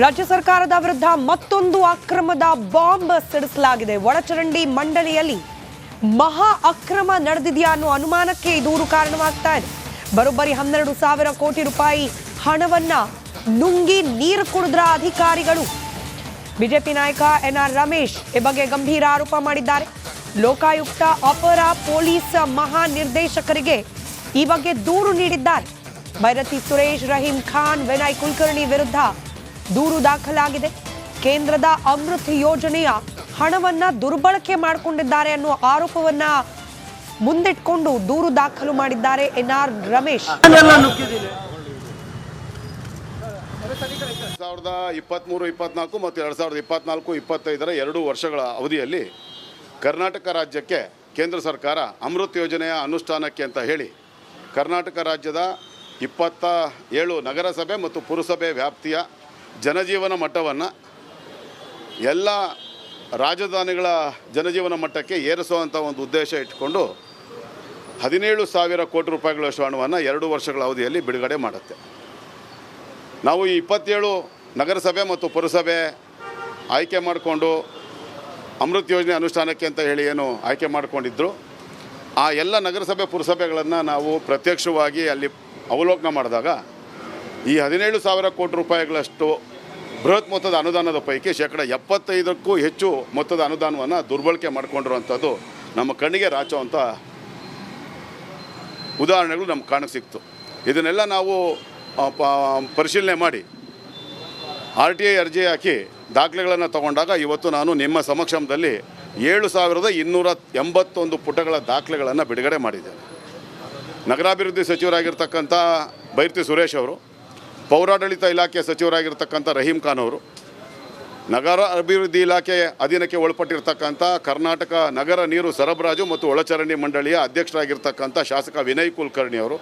ರಾಜ್ಯ ಸರ್ಕಾರದ ವಿರುದ್ಧ ಮತ್ತೊಂದು ಅಕ್ರಮದ ಬಾಂಬ್ ಸಿಡಿಸಲಾಗಿದೆ. ಒಳಚರಂಡಿ ಮಂಡಳಿಯಲ್ಲಿ ಮಹಾ ಅಕ್ರಮ ನಡೆದಿದೆಯಾ ಅನ್ನೋ ಅನುಮಾನಕ್ಕೆ ದೂರು ಕಾರಣವಾಗ್ತಾ ಇದೆ. ಬರೋಬ್ಬರಿ 12,000 ಕೋಟಿ ರೂಪಾಯಿ ಹಣವನ್ನ ನುಂಗಿ ನೀರು ಕುಡಿದ್ರ ಅಧಿಕಾರಿಗಳು. ಬಿಜೆಪಿ ನಾಯಕ ಎನ್ಆರ್ ರಮೇಶ್ ಈ ಬಗ್ಗೆ ಗಂಭೀರ ಆರೋಪ ಮಾಡಿದ್ದಾರೆ. ಲೋಕಾಯುಕ್ತ ಅಪರ ಪೊಲೀಸ್ ಮಹಾ ನಿರ್ದೇಶಕರಿಗೆ ಈ ಬಗ್ಗೆ ದೂರು ನೀಡಿದ್ದಾರೆ. ಭೈರತಿ ಸುರೇಶ್, ರಹೀಂ ಖಾನ್, ವಿನಯ್ ಕುಲಕರ್ಣಿ ವಿರುದ್ಧ ದೂರು ದಾಖಲಾಗಿದೆ. ಕೇಂದ್ರದ ಅಮೃತ್ ಯೋಜನೆಯ ಹಣವನ್ನ ದುರ್ಬಳಕೆ ಮಾಡಿಕೊಂಡಿದ್ದಾರೆ ಅನ್ನುವ ಆರೋಪವನ್ನ ಮುಂದಿಟ್ಕೊಂಡು ದೂರು ದಾಖಲು ಮಾಡಿದ್ದಾರೆ ಎನ್ಆರ್ ರಮೇಶ್. 2023-24 ಮತ್ತು 2024-25 2 ವರ್ಷಗಳ ಅವಧಿಯಲ್ಲಿ ಕರ್ನಾಟಕ ರಾಜ್ಯಕ್ಕೆ ಕೇಂದ್ರ ಸರ್ಕಾರ ಅಮೃತ್ ಯೋಜನೆಯ ಅನುಷ್ಠಾನಕ್ಕೆ ಅಂತ ಹೇಳಿ ಕರ್ನಾಟಕ ರಾಜ್ಯದ 27 ನಗರಸಭೆ ಮತ್ತು ಪುರಸಭೆ ವ್ಯಾಪ್ತಿಯ ಜನಜೀವನ ಮಟ್ಟವನ್ನು ಎಲ್ಲ ರಾಜಧಾನಿಗಳ ಜನಜೀವನ ಮಟ್ಟಕ್ಕೆ ಏರಿಸುವಂಥ ಒಂದು ಉದ್ದೇಶ ಇಟ್ಕೊಂಡು 17,000 ಕೋಟಿ ರೂಪಾಯಿಗಳಷ್ಟು ಹಣವನ್ನು 2 ವರ್ಷಗಳ ಅವಧಿಯಲ್ಲಿ ಬಿಡುಗಡೆ ಮಾಡುತ್ತೆ. ನಾವು ಈ 27 ನಗರಸಭೆ ಮತ್ತು ಪುರಸಭೆ ಆಯ್ಕೆ ಮಾಡಿಕೊಂಡು ಅಮೃತ್ ಯೋಜನೆ ಅನುಷ್ಠಾನಕ್ಕೆ ಅಂತ ಹೇಳಿ ಏನು ಆಯ್ಕೆ ಮಾಡಿಕೊಂಡಿದ್ರು, ಆ ಎಲ್ಲ ನಗರಸಭೆ ಪುರಸಭೆಗಳನ್ನು ನಾವು ಪ್ರತ್ಯಕ್ಷವಾಗಿ ಅಲ್ಲಿ ಅವಲೋಕನ ಮಾಡಿದಾಗ ಈ 17,000 ಕೋಟಿ ರೂಪಾಯಿಗಳಷ್ಟು ಬೃಹತ್ ಮೊತ್ತದ ಅನುದಾನದ ಪೈಕಿ 75%ಕ್ಕೂ ಹೆಚ್ಚು ಮೊತ್ತದ ಅನುದಾನವನ್ನು ದುರ್ಬಳಕೆ ಮಾಡಿಕೊಂಡಿರುವಂಥದ್ದು ನಮ್ಮ ಕಣ್ಣಿಗೆ ರಾಚುವಂಥ ಉದಾಹರಣೆಗಳು ನಮ್ಗೆ ಕಾಣಕ್ಕೆ ಸಿಕ್ತು. ಇದನ್ನೆಲ್ಲ ನಾವು ಪರಿಶೀಲನೆ ಮಾಡಿ RTI ಅರ್ಜಿ ಹಾಕಿ ದಾಖಲೆಗಳನ್ನು ತಗೊಂಡಾಗ ಇವತ್ತು ನಾನು ನಿಮ್ಮ ಸಮಕ್ಷಮದಲ್ಲಿ 7,281 ಪುಟಗಳ ದಾಖಲೆಗಳನ್ನು ಬಿಡುಗಡೆ ಮಾಡಿದ್ದೇನೆ. ನಗರಾಭಿವೃದ್ಧಿ ಸಚಿವರಾಗಿರ್ತಕ್ಕಂಥ ಭೈರತಿ ಸುರೇಶ್ ಅವರು, ಪೌರಾಡಳಿತ ಇಲಾಖೆ ಸಚಿವರಾಗಿರ್ತಕ್ಕಂಥ ರಹೀಂ ಖಾನ್ ಅವರು, ನಗರ ಅಭಿವೃದ್ಧಿ ಇಲಾಖೆ ಅಧೀನಕ್ಕೆ ಒಳಪಟ್ಟಿರ್ತಕ್ಕಂಥ ಕರ್ನಾಟಕ ನಗರ ನೀರು ಸರಬರಾಜು ಮತ್ತು ಒಳಚರಂಡಿ ಮಂಡಳಿಯ ಅಧ್ಯಕ್ಷರಾಗಿರ್ತಕ್ಕಂಥ ಶಾಸಕ ವಿನಯ್ ಕುಲಕರ್ಣಿ ಅವರು,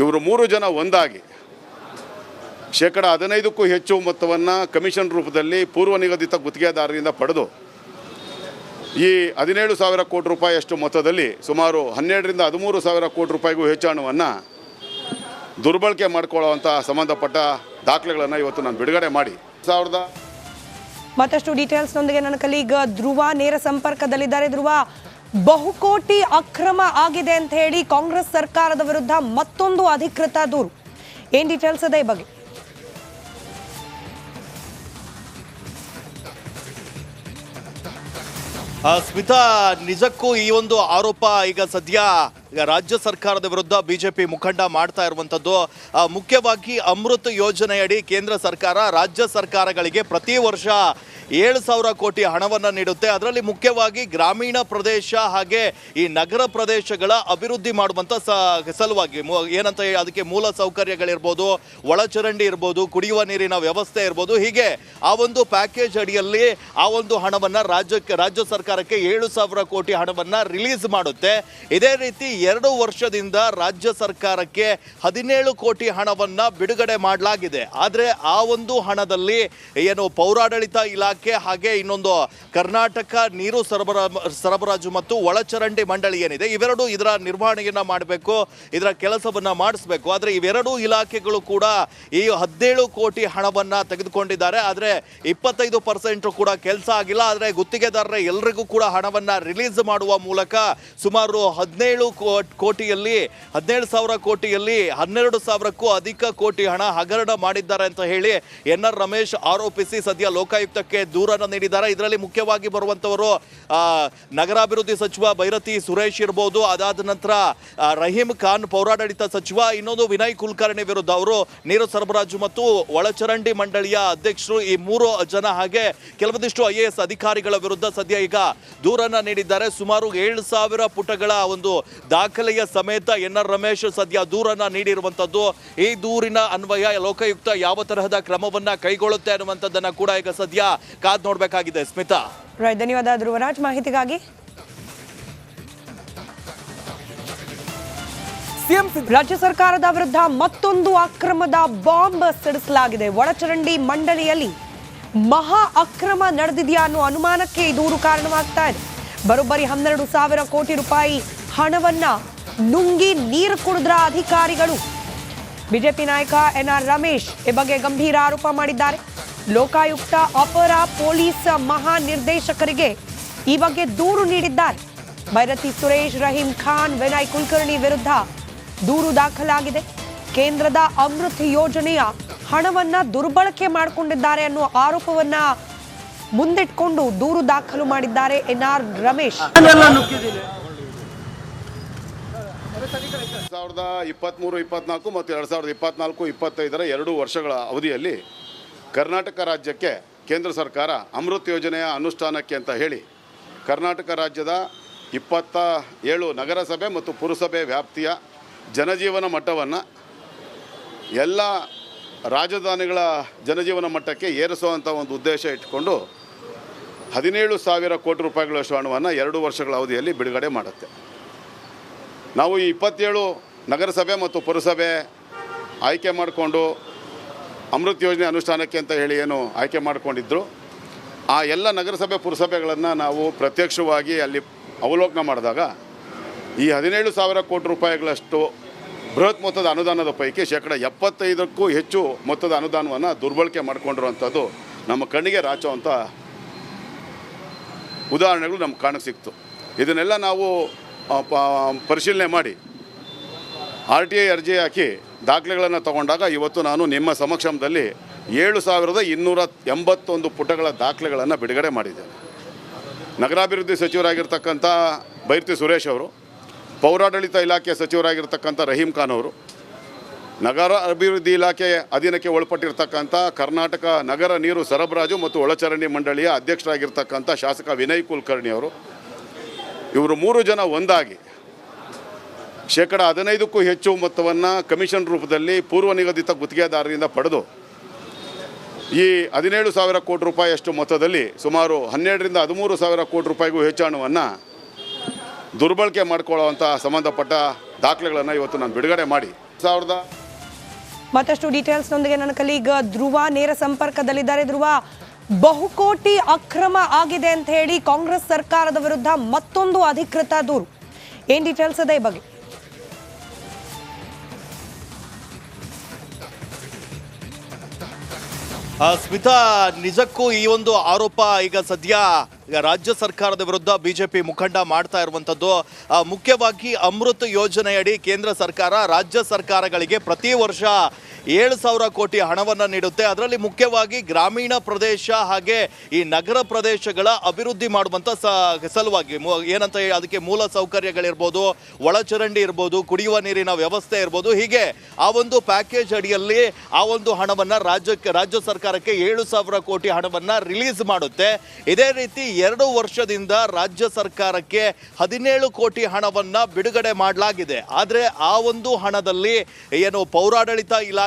ಇವರು 3 ಜನ ಒಂದಾಗಿ 15%ಕ್ಕೂ ಹೆಚ್ಚು ಮೊತ್ತವನ್ನು ಕಮಿಷನ್ ರೂಪದಲ್ಲಿ ಪೂರ್ವ ನಿಗದಿತ ಗುತ್ತಿಗೆದಾರರಿಂದ ಪಡೆದು ಈ 17,000 ಕೋಟಿ ರೂಪಾಯಿಯಷ್ಟು ಮೊತ್ತದಲ್ಲಿ ಸುಮಾರು 12,000 ರಿಂದ 13,000 ಕೋಟಿ ರೂಪಾಯಿಗೂ ಹೆಚ್ಚು ಹಣವನ್ನು ದುರ್ಬಳಕೆ ಮಾಡಿಕೊಳ್ಳುವಂಥ ಸಂಬಂಧಪಟ್ಟ ದಾಖಲೆಗಳನ್ನು ಇವತ್ತು ನಾನು ಬಿಡುಗಡೆ ಮಾಡಿ ಮತ್ತಷ್ಟು ಡೀಟೇಲ್ಸ್ನೊಂದಿಗೆ ನನ್ನ ಕಲೀಗ್ ಧ್ರುವ ನೇರ ಸಂಪರ್ಕದಲ್ಲಿದ್ದಾರೆ. ಧ್ರುವ, ಬಹುಕೋಟಿ ಅಕ್ರಮ ಆಗಿದೆ ಅಂತ ಹೇಳಿ ಕಾಂಗ್ರೆಸ್ ಸರ್ಕಾರದ ವಿರುದ್ಧ ಮತ್ತೊಂದು ಅಧಿಕೃತ ದೂರು, ಏನ್ ಡೀಟೇಲ್ಸ್ ಇದೆ ಈ ಬಗ್ಗೆ? ಸ್ಮಿತಾ, ನಿಜಕ್ಕೂ ಈ ಒಂದು ಆರೋಪ ಈಗ ಸದ್ಯ ರಾಜ್ಯ ಸರ್ಕಾರದ ವಿರುದ್ಧ ಬಿಜೆಪಿ ಮುಖಂಡ ಮಾಡ್ತಾ ಇರುವಂಥದ್ದು. ಮುಖ್ಯವಾಗಿ ಅಮೃತ್ ಯೋಜನೆಯಡಿ ಕೇಂದ್ರ ಸರ್ಕಾರ ರಾಜ್ಯ ಸರ್ಕಾರಗಳಿಗೆ ಪ್ರತಿ ವರ್ಷ 7,000 ಕೋಟಿ ಹಣವನ್ನು ನೀಡುತ್ತೆ. ಅದರಲ್ಲಿ ಮುಖ್ಯವಾಗಿ ಗ್ರಾಮೀಣ ಪ್ರದೇಶ ಹಾಗೆ ಈ ನಗರ ಪ್ರದೇಶಗಳ ಅಭಿವೃದ್ಧಿ ಮಾಡುವಂಥ ಸಲುವಾಗಿ ಏನಂತ ಹೇಳಿ ಅದಕ್ಕೆ ಮೂಲ ಸೌಕರ್ಯಗಳಿರ್ಬೋದು, ಒಳಚರಂಡಿ ಇರ್ಬೋದು, ಕುಡಿಯುವ ನೀರಿನ ವ್ಯವಸ್ಥೆ ಇರ್ಬೋದು, ಹೀಗೆ ಆ ಒಂದು ಪ್ಯಾಕೇಜ್ ಅಡಿಯಲ್ಲಿ ಆ ಒಂದು ಹಣವನ್ನು ರಾಜ್ಯ ಸರ್ಕಾರಕ್ಕೆ 7,000 ಕೋಟಿ ಹಣವನ್ನು ರಿಲೀಸ್ ಮಾಡುತ್ತೆ. ಇದೇ ರೀತಿ 2 ವರ್ಷದಿಂದ ರಾಜ್ಯ ಸರ್ಕಾರಕ್ಕೆ 17 ಕೋಟಿ ಹಣವನ್ನು ಬಿಡುಗಡೆ ಮಾಡಲಾಗಿದೆ. ಆದರೆ ಆ ಒಂದು ಹಣದಲ್ಲಿ ಏನು ಪೌರಾಡಳಿತ ಇಲಾಖೆ ಹಾಗೆ ಇನ್ನೊಂದು ಕರ್ನಾಟಕ ನೀರು ಸರಬರಾಜು ಮತ್ತು ಒಳಚರಂಡಿ ಮಂಡಳಿ ಏನಿದೆ, ಇವೆರಡು ಇದರ ನಿರ್ವಹಣೆಯನ್ನ ಮಾಡಬೇಕು, ಇದರ ಕೆಲಸವನ್ನ ಮಾಡಿಸಬೇಕು. ಆದರೆ ಇವೆರಡೂ ಇಲಾಖೆಗಳು ಕೂಡ ಈ 17 ಕೋಟಿ ಹಣವನ್ನ ತೆಗೆದುಕೊಂಡಿದ್ದಾರೆ. ಆದರೆ 25% ಕೂಡ ಕೆಲಸ ಆಗಿಲ್ಲ. ಆದರೆ ಗುತ್ತಿಗೆದಾರರ ಎಲ್ಲರಿಗೂ ಕೂಡ ಹಣವನ್ನ ರಿಲೀಸ್ ಮಾಡುವ ಮೂಲಕ ಸುಮಾರು 17,000 ಕೋಟಿಯಲ್ಲಿ 12,000ಕ್ಕೂ ಅಧಿಕ ಕೋಟಿ ಹಣ ಹಗರಣ ಮಾಡಿದ್ದಾರೆ ಅಂತ ಹೇಳಿ ಎನ್ಆರ್ ರಮೇಶ್ ಆರೋಪಿಸಿ ಸದ್ಯ ಲೋಕಾಯುಕ್ತಕ್ಕೆ ದೂರನ್ನು ನೀಡಿದ್ದಾರೆ. ಇದರಲ್ಲಿ ಮುಖ್ಯವಾಗಿ ಬರುವಂತವರು ನಗರಾಭಿವೃದ್ಧಿ ಸಚಿವ ಭೈರತಿ ಸುರೇಶ್ ಇರಬಹುದು, ಅದಾದ ನಂತರ ರಹೀಂ ಖಾನ್ ಪೌರಾಡಳಿತ ಸಚಿವ, ಇನ್ನೊಂದು ವಿನಯ್ ಕುಲಕರ್ಣಿ ವಿರುದ್ಧ ಅವರು ನೀರು ಸರಬರಾಜು ಮತ್ತು ಒಳಚರಂಡಿ ಮಂಡಳಿಯ ಅಧ್ಯಕ್ಷರು, ಈ 3 ಜನ ಹಾಗೆ ಕೆಲವೊಂದಿಷ್ಟು IAS ಅಧಿಕಾರಿಗಳ ವಿರುದ್ಧ ಸದ್ಯ ಈಗ ದೂರನ್ನ ನೀಡಿದ್ದಾರೆ. ಸುಮಾರು 7,000 ಪುಟಗಳ ಒಂದು ದಾಖಲೆಯ ಸಮೇತ ಎನ್ಆರ್ ರಮೇಶ್ ಸದ್ಯ ದೂರನ್ನ ನೀಡಿರುವಂತದ್ದು. ಈ ದೂರಿನ ಅನ್ವಯ ಲೋಕಾಯುಕ್ತ ಯಾವ ತರಹದ ಕ್ರಮವನ್ನ ಕೈಗೊಳ್ಳುತ್ತೆ ಅನ್ನುವಂಥದ್ದನ್ನ ಕೂಡ ಈಗ ಸದ್ಯ ಕಾದ್ ನೋಡಬೇಕಾಗಿದೆ. ಸ್ಮಿತಾ, ಧನ್ಯವಾದ ಧ್ರುವರಾಜ್ ಮಾಹಿತಿಗಾಗಿ. ರಾಜ್ಯ ಸರ್ಕಾರದ ವಿರುದ್ಧ ಮತ್ತೊಂದು ಅಕ್ರಮದ ಬಾಂಬ್ ಸಿಡಿಸಲಾಗಿದೆ. ಒಳಚರಂಡಿ ಮಂಡಳಿಯಲ್ಲಿ ಮಹಾ ಅಕ್ರಮ ನಡೆದಿದೆಯಾ ಅನ್ನೋ ಅನುಮಾನಕ್ಕೆ ದೂರು ಕಾರಣವಾಗ್ತಾ ಇದೆ. ಬರೋಬ್ಬರಿ 12,000 ಕೋಟಿ ರೂಪಾಯಿ ಹಣವನ್ನ ನುಂಗಿ ನೀರು ಕುಡಿದ್ರ ಅಧಿಕಾರಿಗಳು. ಬಿಜೆಪಿ ನಾಯಕ ಎನ್ಆರ್ ರಮೇಶ್ ಈ ಬಗ್ಗೆ ಗಂಭೀರ ಆರೋಪ ಮಾಡಿದ್ದಾರೆ. ಲೋಕಾಯುಕ್ತ ಅಪರ ಪೊಲೀಸ್ ಮಹಾನಿರ್ದೇಶಕರಿಗೆ ಈ ಬಗ್ಗೆ ದೂರು ನೀಡಿದ್ದಾರೆ. ಭೈರತಿ ಸುರೇಶ್, ರಹೀಂ ಖಾನ್, ವಿನಯ್ ಕುಲಕರ್ಣಿ ವಿರುದ್ಧ ದೂರು ದಾಖಲಾಗಿದೆ. ಕೇಂದ್ರದ ಅಮೃತ್ ಯೋಜನೆಯ ಹಣವನ್ನ ದುರ್ಬಳಕೆ ಮಾಡಿಕೊಂಡಿದ್ದಾರೆ ಅನ್ನುವ ಆರೋಪವನ್ನ ಮುಂದಿಟ್ಕೊಂಡು ದೂರು ದಾಖಲು ಮಾಡಿದ್ದಾರೆ ಎನ್ಆರ್ ರಮೇಶ್. 2023-24 ಮತ್ತು 2024-25 2 ವರ್ಷಗಳ ಅವಧಿಯಲ್ಲಿ ಕರ್ನಾಟಕ ರಾಜ್ಯಕ್ಕೆ ಕೇಂದ್ರ ಸರ್ಕಾರ ಅಮೃತ್ ಯೋಜನೆಯ ಅನುಷ್ಠಾನಕ್ಕೆ ಅಂತ ಹೇಳಿ ಕರ್ನಾಟಕ ರಾಜ್ಯದ 27 ನಗರಸಭೆ ಮತ್ತು ಪುರಸಭೆ ವ್ಯಾಪ್ತಿಯ ಜನಜೀವನ ಮಟ್ಟವನ್ನು ಎಲ್ಲ ರಾಜಧಾನಿಗಳ ಜನಜೀವನ ಮಟ್ಟಕ್ಕೆ ಏರಿಸುವಂಥ ಒಂದು ಉದ್ದೇಶ ಇಟ್ಕೊಂಡು 17,000 ಕೋಟಿ ರೂಪಾಯಿಗಳಷ್ಟು ಹಣವನ್ನು 2 ವರ್ಷಗಳ ಅವಧಿಯಲ್ಲಿ ಬಿಡುಗಡೆ ಮಾಡುತ್ತೆ. ನಾವು ಈ 27 ನಗರಸಭೆ ಮತ್ತು ಪುರಸಭೆ ಆಯ್ಕೆ ಮಾಡಿಕೊಂಡು ಅಮೃತ್ ಯೋಜನೆ ಅನುಷ್ಠಾನಕ್ಕೆ ಅಂತ ಹೇಳಿ ಏನು ಆಯ್ಕೆ ಮಾಡಿಕೊಂಡಿದ್ರು, ಆ ಎಲ್ಲ ನಗರಸಭೆ ಪುರಸಭೆಗಳನ್ನು ನಾವು ಪ್ರತ್ಯಕ್ಷವಾಗಿ ಅಲ್ಲಿ ಅವಲೋಕನ ಮಾಡಿದಾಗ ಈ 17,000 ಕೋಟಿ ರೂಪಾಯಿಗಳಷ್ಟು ಬೃಹತ್ ಮೊತ್ತದ ಅನುದಾನದ ಪೈಕಿ 75%ಕ್ಕೂ ಹೆಚ್ಚು ಮೊತ್ತದ ಅನುದಾನವನ್ನು ದುರ್ಬಳಕೆ ಮಾಡಿಕೊಂಡಿರುವಂಥದ್ದು ನಮ್ಮ ಕಣ್ಣಿಗೆ ರಾಚುವಂಥ ಉದಾಹರಣೆಗಳು ನಮ್ಗೆ ಕಾಣಸಿಕ್ತು. ಇದನ್ನೆಲ್ಲ ನಾವು ಪರಿಶೀಲನೆ ಮಾಡಿ RTI ಅರ್ಜಿ ಹಾಕಿ ದಾಖಲೆಗಳನ್ನು ತಗೊಂಡಾಗ ಇವತ್ತು ನಾನು ನಿಮ್ಮ ಸಮಕ್ಷಮದಲ್ಲಿ 7,281 ಪುಟಗಳ ದಾಖಲೆಗಳನ್ನು ಬಿಡುಗಡೆ ಮಾಡಿದ್ದೇನೆ. ನಗರಾಭಿವೃದ್ಧಿ ಸಚಿವರಾಗಿರ್ತಕ್ಕಂಥ ಭೈರತಿ ಸುರೇಶ್ ಅವರು, ಪೌರಾಡಳಿತ ಇಲಾಖೆ ಸಚಿವರಾಗಿರ್ತಕ್ಕಂಥ ರಹೀಂ ಖಾನ್ ಅವರು, ನಗರ ಅಭಿವೃದ್ಧಿ ಇಲಾಖೆ ಅಧೀನಕ್ಕೆ ಒಳಪಟ್ಟಿರ್ತಕ್ಕಂಥ ಕರ್ನಾಟಕ ನಗರ ನೀರು ಸರಬರಾಜು ಮತ್ತು ಒಳಚರಂಡಿ ಮಂಡಳಿಯ ಅಧ್ಯಕ್ಷರಾಗಿರ್ತಕ್ಕಂಥ ಶಾಸಕ ವಿನಯ್ ಕುಲಕರ್ಣಿ ಅವರು, ಇವರು 3 ಜನ ಒಂದಾಗಿ 15%ಕ್ಕೂ ಹೆಚ್ಚು ಮೊತ್ತವನ್ನು ಕಮಿಷನ್ ರೂಪದಲ್ಲಿ ಪೂರ್ವ ನಿಗದಿತ ಗುತ್ತಿಗೆದಾರರಿಂದ ಪಡೆದು ಈ 17,000 ಕೋಟಿ ರೂಪಾಯಿಯಷ್ಟು ಮೊತ್ತದಲ್ಲಿ ಸುಮಾರು 12,000-13,000 ಕೋಟಿ ರೂಪಾಯಿಗೂ ಹೆಚ್ಚು ಹಣವನ್ನು ದುರ್ಬಳಕೆ ಮಾಡಿಕೊಳ್ಳುವಂಥ ಸಂಬಂಧಪಟ್ಟ ದಾಖಲೆಗಳನ್ನು ಇವತ್ತು ನಾನು ಬಿಡುಗಡೆ ಮಾಡಿ ಮತ್ತಷ್ಟು ಡೀಟೇಲ್ಸ್ನೊಂದಿಗೆ ನನ್ನ ಕಲೀಗ್ ಧ್ರುವ ನೇರ ಸಂಪರ್ಕದಲ್ಲಿದ್ದಾರೆ. ಧ್ರುವ, ಬಹುಕೋಟಿ ಅಕ್ರಮ ಆಗಿದೆ ಅಂತ ಹೇಳಿ ಕಾಂಗ್ರೆಸ್ ಸರ್ಕಾರದ ವಿರುದ್ಧ ಮತ್ತೊಂದು ಅಧಿಕೃತ ದೂರು, ಏನ್ ಡೀಟೇಲ್ಸ್ ಇದೆ ಈ ಬಗ್ಗೆ? ಸ್ಮಿತಾ, ನಿಜಕ್ಕೂ ಈ ಒಂದು ಆರೋಪ ಈಗ ಸದ್ಯ ರಾಜ್ಯ ಸರ್ಕಾರದ ವಿರುದ್ಧ ಬಿಜೆಪಿ ಮುಖಂಡ ಮಾಡ್ತಾ ಇರುವಂಥದ್ದು. ಮುಖ್ಯವಾಗಿ ಅಮೃತ್ ಯೋಜನೆಯಡಿ ಕೇಂದ್ರ ಸರ್ಕಾರ ರಾಜ್ಯ ಸರ್ಕಾರಗಳಿಗೆ ಪ್ರತಿ ವರ್ಷ 7,000 ಕೋಟಿ ಹಣವನ್ನು ನೀಡುತ್ತೆ. ಅದರಲ್ಲಿ ಮುಖ್ಯವಾಗಿ ಗ್ರಾಮೀಣ ಪ್ರದೇಶ ಹಾಗೆ ಈ ನಗರ ಪ್ರದೇಶಗಳ ಅಭಿವೃದ್ಧಿ ಮಾಡುವಂಥ ಸಲುವಾಗಿ ಏನಂತ ಅದಕ್ಕೆ ಮೂಲ ಸೌಕರ್ಯಗಳಿರ್ಬೋದು, ಒಳಚರಂಡಿ ಇರ್ಬೋದು, ಕುಡಿಯುವ ನೀರಿನ ವ್ಯವಸ್ಥೆ ಇರ್ಬೋದು, ಹೀಗೆ ಆ ಒಂದು ಪ್ಯಾಕೇಜ್ ಅಡಿಯಲ್ಲಿ ಆ ಒಂದು ಹಣವನ್ನು ರಾಜ್ಯ ಸರ್ಕಾರಕ್ಕೆ 7,000 ಕೋಟಿ ಹಣವನ್ನು ರಿಲೀಸ್ ಮಾಡುತ್ತೆ. ಇದೇ ರೀತಿ 2 ವರ್ಷದಿಂದ ರಾಜ್ಯ ಸರ್ಕಾರಕ್ಕೆ 17 ಕೋಟಿ ಹಣವನ್ನು ಬಿಡುಗಡೆ ಮಾಡಲಾಗಿದೆ. ಆದರೆ ಆ ಒಂದು ಹಣದಲ್ಲಿ ಏನು ಪೌರಾಡಳಿತ ಇಲಾಖೆ